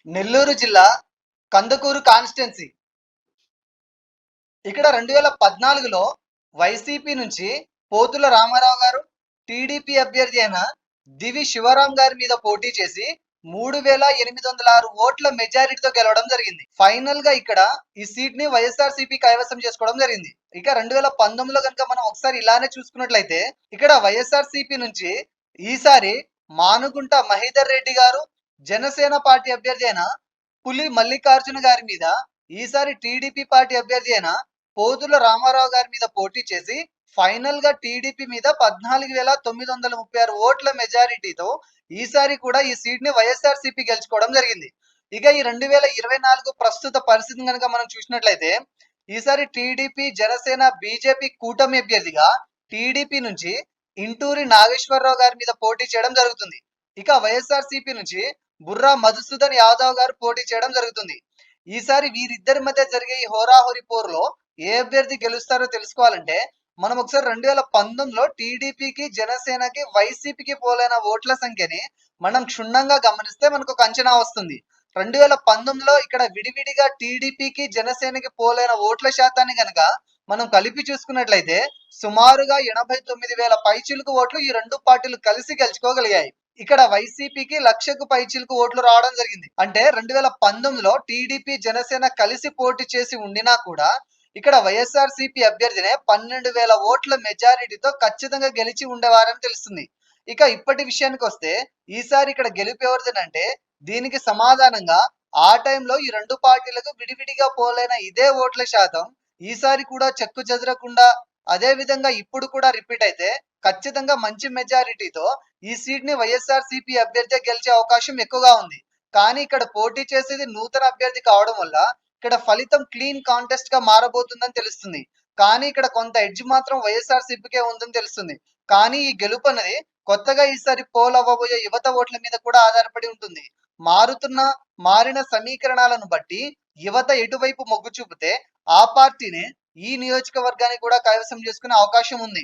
నెల్లూరు జిల్లా కందుకూరు కాన్స్టిట్యున్సీ. ఇక్కడ 2014లో వైసీపీ నుంచి పోతుల రామారావు గారు, టీడీపీ అభ్యర్థి అయిన దివి శివరాం గారి మీద పోటీ చేసి 3806 ఓట్ల మెజారిటీతో గెలవడం జరిగింది. ఫైనల్ గా ఇక్కడ ఈ సీట్ ని వైఎస్ఆర్సీపీ కైవసం చేసుకోవడం జరిగింది. ఇక 2019లో కనుక మనం ఒకసారి ఇలానే చూసుకున్నట్లయితే ఇక్కడ వైఎస్ఆర్సీపీ నుంచి ఈసారి మానుగుంట మహేదర్ రెడ్డి గారు, జనసేన పార్టీ అభ్యర్థి అయిన పులి మల్లికార్జున గారి మీద ఈసారి టీడీపీ పార్టీ అభ్యర్థి అయిన పోతుల రామారావు గారి మీద పోటీ చేసి ఫైనల్ గా టీడీపీ మీద 14,936 ఓట్ల మెజారిటీతో ఈసారి కూడా ఈ సీట్ ని వైఎస్ఆర్సీపీ గెలుచుకోవడం జరిగింది. ఇక ఈ 2024 ప్రస్తుత పరిస్థితిని కనుక మనం చూసినట్లయితే ఈసారి టీడీపీ, జనసేన, బీజేపీ కూటమి అభ్యర్థిగా టీడీపీ నుంచి ఇంటూరి నాగేశ్వరరావు గారి మీద పోటీ చేయడం జరుగుతుంది. ఇక వైఎస్ఆర్సీపీ నుంచి బుర్రా మధుసూదన్ యాదవ్ గారు పోటీ చేయడం జరుగుతుంది. ఈసారి వీరిద్దరి మధ్య జరిగే ఈ హోరాహోరీ పోరులో ఏ అభ్యర్థి గెలుస్తారో తెలుసుకోవాలంటే మనం ఒకసారి 2019లో టీడీపీకి, జనసేనకి, వైసీపీకి పోలైన ఓట్ల సంఖ్యని మనం క్షుణ్ణంగా గమనిస్తే మనకు ఒక అంచనా వస్తుంది. 2019లో ఇక్కడ విడివిడిగా టీడీపీకి, జనసేనకి పోలైన ఓట్ల శాతాన్ని కనుక మనం కలిపి చూసుకున్నట్లయితే సుమారుగా 89,000 పైచిలుకు ఓట్లు ఈ రెండు పార్టీలు కలిసి గెలుచుకోగలిగాయి. ఇక్కడ వైసీపీకి లక్షకు పైచిలుకు ఓట్లు రావడం జరిగింది. అంటే 2019లో టీడీపీ, జనసేన కలిసి పోటీ చేసి ఉండినా కూడా ఇక్కడ వైఎస్ఆర్సీపీ అభ్యర్థినే 12,000 ఓట్ల మెజారిటీతో ఖచ్చితంగా గెలిచి ఉండేవారని తెలుస్తుంది. ఇక ఇప్పటి విషయానికి వస్తే ఈసారి ఇక్కడ గెలుపు ఎవరిదేనంటే దీనికి సమాధానంగా ఆ టైంలో ఈ రెండు పార్టీలకు విడివిడిగా పోలైన ఇదే ఓట్ల శాతం ఈసారి కూడా చెక్కు చెదరకుండా అదే విధంగా ఇప్పుడు కూడా రిపీట్ అయితే ఖచ్చితంగా మంచి మెజారిటీతో ఈ సీట్ ని వైఎస్ఆర్సీపీ అభ్యర్థి గెలిచే అవకాశం ఎక్కువగా ఉంది. కానీ ఇక్కడ పోటీ చేసేది నూతన అభ్యర్థి కావడం వల్ల ఇక్కడ ఫలితం క్లీన్ కాంటెస్ట్ గా మారబోతుందని తెలుస్తుంది. కానీ ఇక్కడ కొంత ఎడ్జ్ మాత్రం వైఎస్ఆర్సీపీకే ఉందని తెలుస్తుంది. కానీ ఈ గెలుపు అనేది కొత్తగా ఈసారి పోల్ అవ్వబోయే యువత ఓట్ల మీద కూడా ఆధారపడి ఉంటుంది. మారిన సమీకరణాలను బట్టి యువత ఎటువైపు మొగ్గు చూపితే ఆ పార్టీనే ఈ నియోజకవర్గాన్ని కూడా కైవసం చేసుకునే అవకాశం ఉంది.